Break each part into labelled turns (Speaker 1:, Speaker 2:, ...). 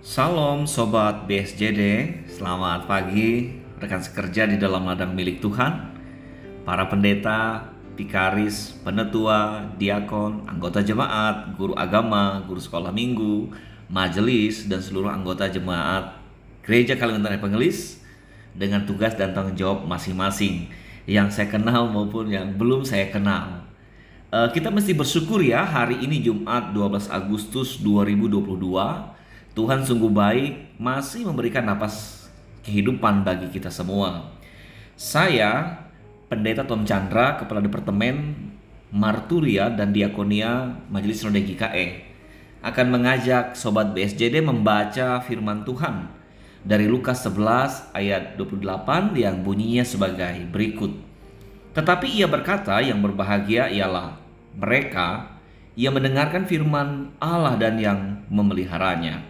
Speaker 1: Salam Sobat BSJD, selamat pagi rekan sekerja di dalam ladang milik Tuhan, para pendeta, vikaris, penetua, diakon, anggota jemaat, guru agama, guru sekolah minggu, majelis, dan seluruh anggota jemaat Gereja Kalimantan Evangelis dengan tugas dan tanggung jawab masing-masing yang saya kenal maupun yang belum saya kenal. Kita mesti bersyukur ya, hari ini Jumat 12 Agustus 2022. Tuhan sungguh baik, masih memberikan napas kehidupan bagi kita semua. Saya, Pendeta Tom Chandra, Kepala Departemen Marturia dan Diakonia Majelis Sinode GKE, akan mengajak Sobat BSJD membaca firman Tuhan dari Lukas 11 ayat 28 yang bunyinya sebagai berikut. Tetapi ia berkata, yang berbahagia ialah mereka yang mendengarkan firman Allah dan yang memeliharanya.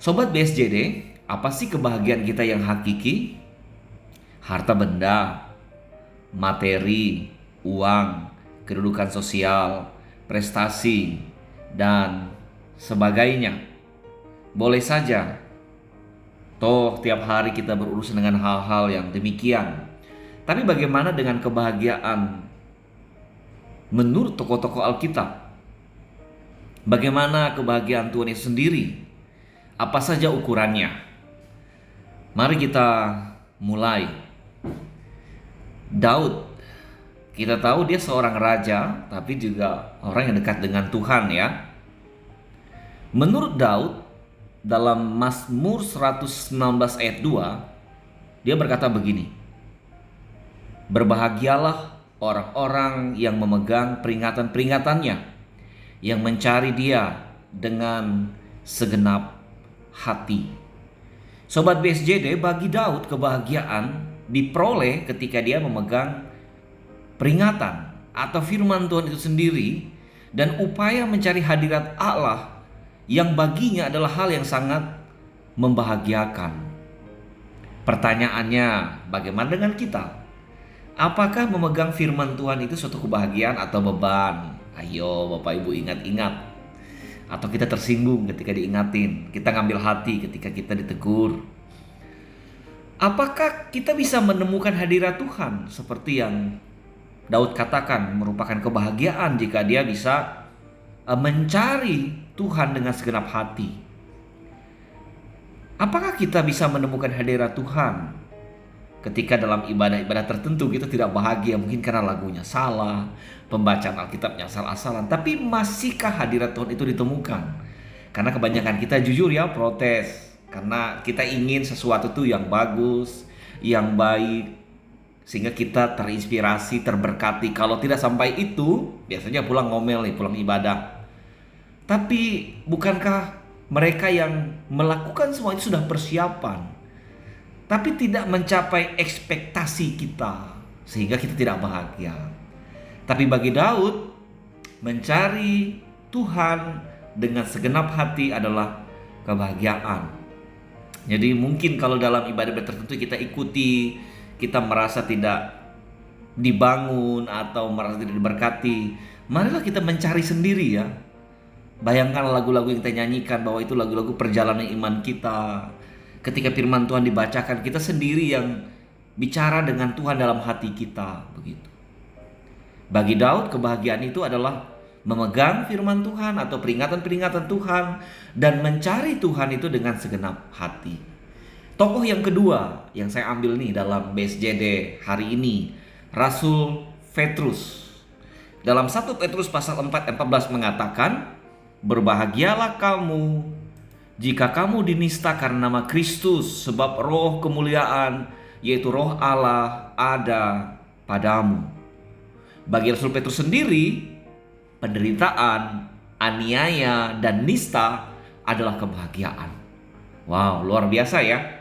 Speaker 1: Sobat BSJD, apa sih kebahagiaan kita yang hakiki? Harta benda, materi, uang, kedudukan sosial, prestasi, dan sebagainya. Boleh saja. Toh tiap hari kita berurusan dengan hal-hal yang demikian. Tapi bagaimana dengan kebahagiaan menurut tokoh-tokoh Alkitab? Bagaimana kebahagiaan Tuhan itu sendiri? Apa saja ukurannya? Mari kita mulai. Daud, kita tahu dia seorang raja, tapi juga orang yang dekat dengan Tuhan ya. Menurut Daud, dalam Mazmur 119 ayat 2, dia berkata begini: berbahagialah orang-orang yang memegang peringatan-peringatannya, yang mencari dia dengan segenap hati. Sobat BSJD, bagi Daud kebahagiaan diperoleh ketika dia memegang peringatan atau firman Tuhan itu sendiri dan upaya mencari hadirat Allah yang baginya adalah hal yang sangat membahagiakan. Pertanyaannya, bagaimana dengan kita? Apakah memegang firman Tuhan itu suatu kebahagiaan atau beban? Ayo Bapak Ibu ingat-ingat. Atau kita tersinggung ketika diingatin, kita ngambil hati ketika kita ditegur. Apakah kita bisa menemukan hadirat Tuhan seperti yang Daud katakan merupakan kebahagiaan jika dia bisa mencari Tuhan dengan segenap hati? Apakah kita bisa menemukan hadirat Tuhan ketika dalam ibadah-ibadah tertentu kita tidak bahagia, mungkin karena lagunya salah, pembacaan Alkitabnya salah-salah, tapi masihkah hadirat Tuhan itu ditemukan? Karena kebanyakan kita jujur ya protes, karena kita ingin sesuatu tuh yang bagus, yang baik, sehingga kita terinspirasi, terberkati. Kalau tidak sampai itu, biasanya pulang ngomel nih, pulang ibadah. Tapi bukankah mereka yang melakukan semua itu sudah persiapan, tapi tidak mencapai ekspektasi kita, sehingga kita tidak bahagia? Tapi bagi Daud, mencari Tuhan dengan segenap hati adalah kebahagiaan. Jadi mungkin kalau dalam ibadah tertentu kita ikuti, kita merasa tidak dibangun atau merasa tidak diberkati, marilah kita mencari sendiri ya. Bayangkan lagu-lagu yang kita nyanyikan bahwa itu lagu-lagu perjalanan iman kita. Ketika firman Tuhan dibacakan, kita sendiri yang bicara dengan Tuhan dalam hati kita, begitu. Bagi Daud, kebahagiaan itu adalah memegang firman Tuhan atau peringatan-peringatan Tuhan dan mencari Tuhan itu dengan segenap hati. Tokoh yang kedua yang saya ambil nih dalam BSJD hari ini, Rasul Petrus. Dalam 1 Petrus pasal 4 ayat 14 mengatakan, berbahagialah kamu jika kamu dinista karena nama Kristus, sebab roh kemuliaan, yaitu roh Allah, ada padamu. Bagi Rasul Petrus sendiri, penderitaan, aniaya, dan nista adalah kebahagiaan. Wow, luar biasa ya.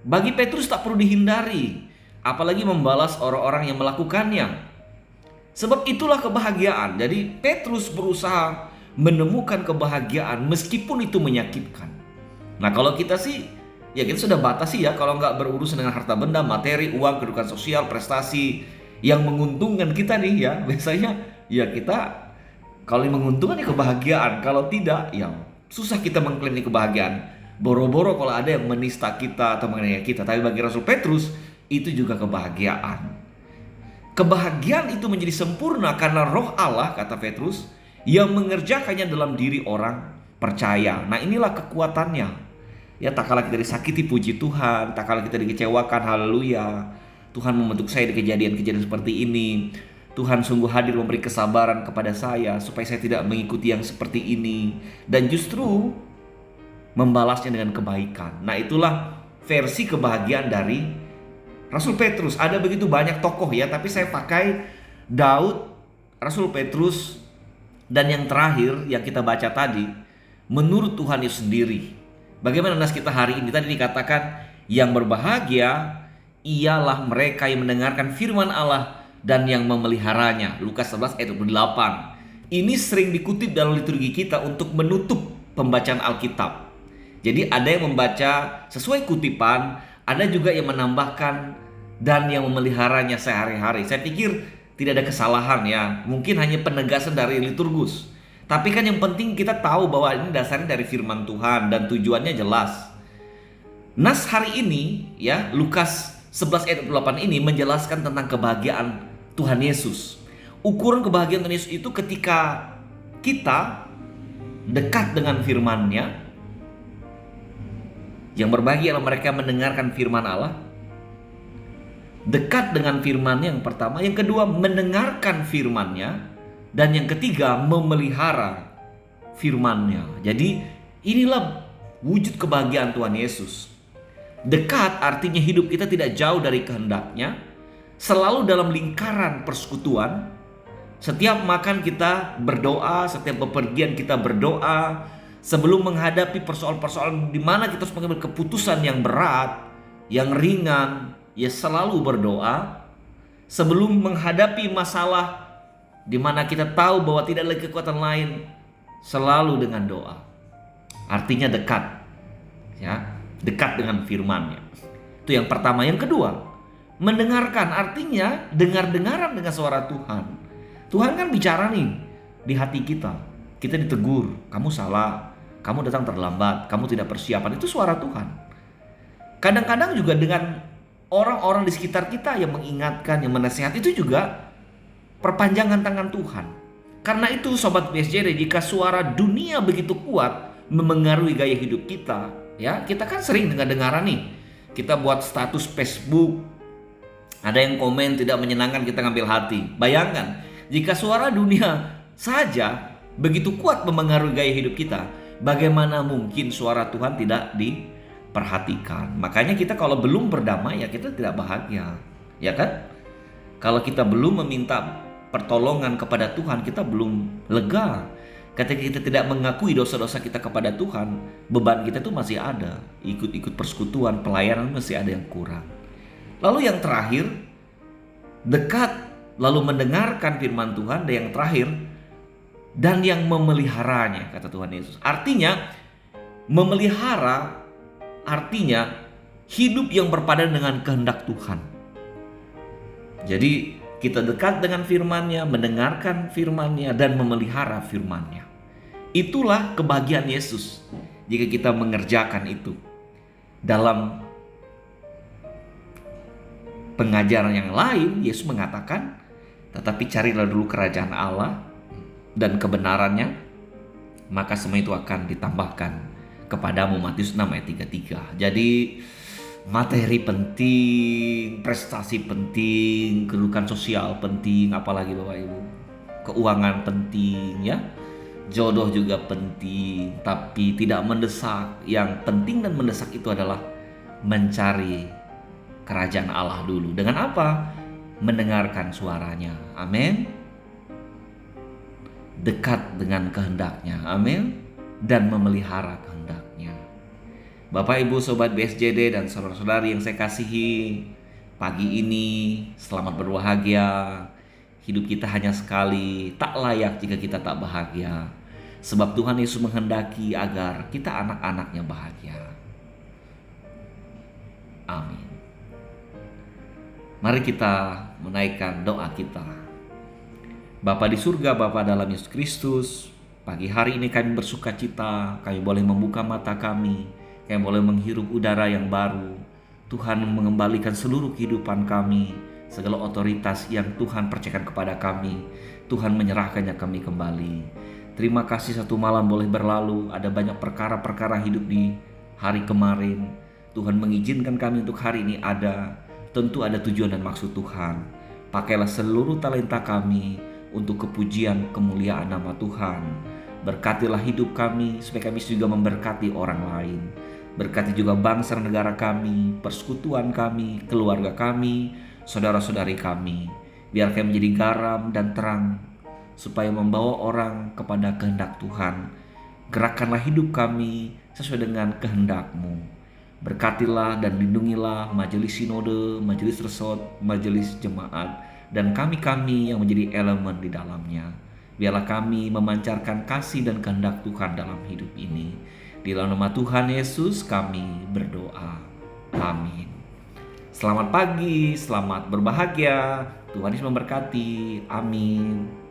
Speaker 1: Bagi Petrus tak perlu dihindari, apalagi membalas orang-orang yang melakukannya. Sebab itulah kebahagiaan. Jadi Petrus berusaha menemukan kebahagiaan meskipun itu menyakitkan. Nah kalau kita sih, ya kita sudah batasi ya. Kalau nggak berurusan dengan harta benda, materi, uang, kedudukan sosial, prestasi yang menguntungkan kita nih ya, biasanya ya kita, kalau yang menguntungkan ya kebahagiaan, kalau tidak ya Susah kita mengklaim ini kebahagiaan. Boro-boro kalau ada yang menista kita atau menganiaya kita. Tapi bagi Rasul Petrus, itu juga kebahagiaan. Kebahagiaan itu menjadi sempurna karena roh Allah, kata Petrus, yang mengerjakannya dalam diri orang percaya. Nah, inilah kekuatannya. Ya, tak kala kita disakiti, puji Tuhan. Tak kala kita dikecewakan, haleluya. Tuhan membentuk saya di kejadian-kejadian seperti ini. Tuhan sungguh hadir memberi kesabaran kepada saya supaya saya tidak mengikuti yang seperti ini, dan justru membalasnya dengan kebaikan. Nah, itulah versi kebahagiaan dari Rasul Petrus. Ada begitu banyak tokoh ya, tapi saya pakai Daud, Rasul Petrus, dan yang terakhir yang kita baca tadi, menurut Tuhan Yesus sendiri. Bagaimana nas kita hari ini? Tadi dikatakan yang berbahagia ialah mereka yang mendengarkan firman Allah dan yang memeliharanya. Lukas 11 ayat 28. Ini sering dikutip dalam liturgi kita untuk menutup pembacaan Alkitab. Jadi ada yang membaca sesuai kutipan, ada juga yang menambahkan dan yang memeliharanya sehari-hari. Saya pikir tidak ada kesalahan ya. Mungkin hanya penegasan dari liturgus. Tapi kan yang penting kita tahu bahwa ini dasarnya dari firman Tuhan dan tujuannya jelas. Nas hari ini ya, Lukas 11 ayat 28 ini menjelaskan tentang kebahagiaan Tuhan Yesus. Ukuran kebahagiaan Tuhan Yesus itu ketika kita dekat dengan firman-Nya. Yang berbahagia adalah mereka mendengarkan firman Allah. Dekat dengan firman-Nya yang pertama. Yang kedua, mendengarkan firman-Nya. Dan yang ketiga, memelihara firman-Nya. Jadi inilah wujud kebahagiaan Tuhan Yesus. Dekat artinya hidup kita tidak jauh dari kehendak-Nya. Selalu dalam lingkaran persekutuan. Setiap makan kita berdoa, setiap bepergian kita berdoa. Sebelum menghadapi persoalan-persoalan di mana kita harus mengambil keputusan yang berat, yang ringan, ya selalu berdoa. Sebelum menghadapi masalah di mana kita tahu bahwa tidak ada kekuatan lain, selalu dengan doa. Artinya dekat, ya, dekat dengan firman-Nya. Itu yang pertama. Yang kedua, mendengarkan, artinya dengar-dengaran dengan suara Tuhan. Tuhan kan bicara nih di hati kita. Kita ditegur, kamu salah, kamu datang terlambat, kamu tidak persiapan. Itu suara Tuhan. Kadang-kadang juga dengan orang-orang di sekitar kita yang mengingatkan, yang menasihati, itu juga perpanjangan tangan Tuhan. Karena itu Sobat BSJD, jika suara dunia begitu kuat memengaruhi gaya hidup kita, ya, kita kan sering dengar-dengaran nih. Kita buat status Facebook, ada yang komen tidak menyenangkan, kita ngambil hati. Bayangkan, jika suara dunia saja begitu kuat memengaruhi gaya hidup kita, bagaimana mungkin suara Tuhan tidak diperhatikan? Makanya kita kalau belum berdamai, ya kita tidak bahagia, ya kan? Kalau kita belum meminta pertolongan kepada Tuhan, kita belum lega. Ketika kita tidak mengakui dosa-dosa kita kepada Tuhan, beban kita tuh masih ada. Ikut-ikut persekutuan, pelayanan masih ada yang kurang. Lalu yang terakhir, dekat lalu mendengarkan firman Tuhan. Dan yang terakhir, dan yang memeliharanya, kata Tuhan Yesus. Artinya memelihara artinya hidup yang berpadan dengan kehendak Tuhan. Jadi kita dekat dengan firman-Nya, mendengarkan firman-Nya, dan memelihara firman-Nya. Itulah kebahagiaan Yesus jika kita mengerjakan itu. Dalam pengajaran yang lain, Yesus mengatakan, tetapi carilah dulu kerajaan Allah dan kebenarannya, maka semua itu akan ditambahkan kepadamu. Matius 6 ayat 33. Jadi materi penting, prestasi penting, kedudukan sosial penting, apalagi Bapak Ibu, keuangan penting, ya, jodoh juga penting, tapi tidak mendesak. Yang penting dan mendesak itu adalah mencari kerajaan Allah dulu. Dengan apa? Mendengarkan suaranya. Amin. Dekat dengan kehendaknya. Amin. Dan memelihara kehendaknya. Bapak Ibu Sobat BSJD dan saudara-saudari yang saya kasihi, pagi ini selamat berbahagia. Hidup kita hanya sekali, tak layak jika kita tak bahagia. Sebab Tuhan Yesus menghendaki agar kita anak-anaknya bahagia. Amin. Mari kita menaikkan doa kita. Bapa di surga, Bapa dalam Yesus Kristus, Pagi hari ini kami bersuka cita, kami boleh membuka mata kami boleh menghirup udara yang baru. Tuhan mengembalikan seluruh kehidupan kami, segala otoritas yang Tuhan percayakan kepada kami, Tuhan menyerahkannya kami kembali. Terima kasih satu malam boleh berlalu, ada banyak perkara-perkara hidup di hari kemarin. Tuhan mengizinkan kami untuk hari ini ada, tentu ada tujuan dan maksud Tuhan. Pakailah seluruh talenta kami untuk kepujian kemuliaan nama Tuhan. Berkatilah hidup kami supaya kami juga memberkati orang lain. Berkati juga bangsa dan negara kami, persekutuan kami, keluarga kami, saudara-saudari kami. Biar kami menjadi garam dan terang supaya membawa orang kepada kehendak Tuhan. Gerakkanlah hidup kami sesuai dengan kehendak-Mu. Berkatilah dan lindungilah majelis sinode, majelis resort, majelis jemaat, dan kami-kami yang menjadi elemen di dalamnya. Biarlah kami memancarkan kasih dan kehendak Tuhan dalam hidup ini. Di dalam nama Tuhan Yesus kami berdoa. Amin. Selamat pagi, selamat berbahagia. Tuhan Yesus memberkati. Amin.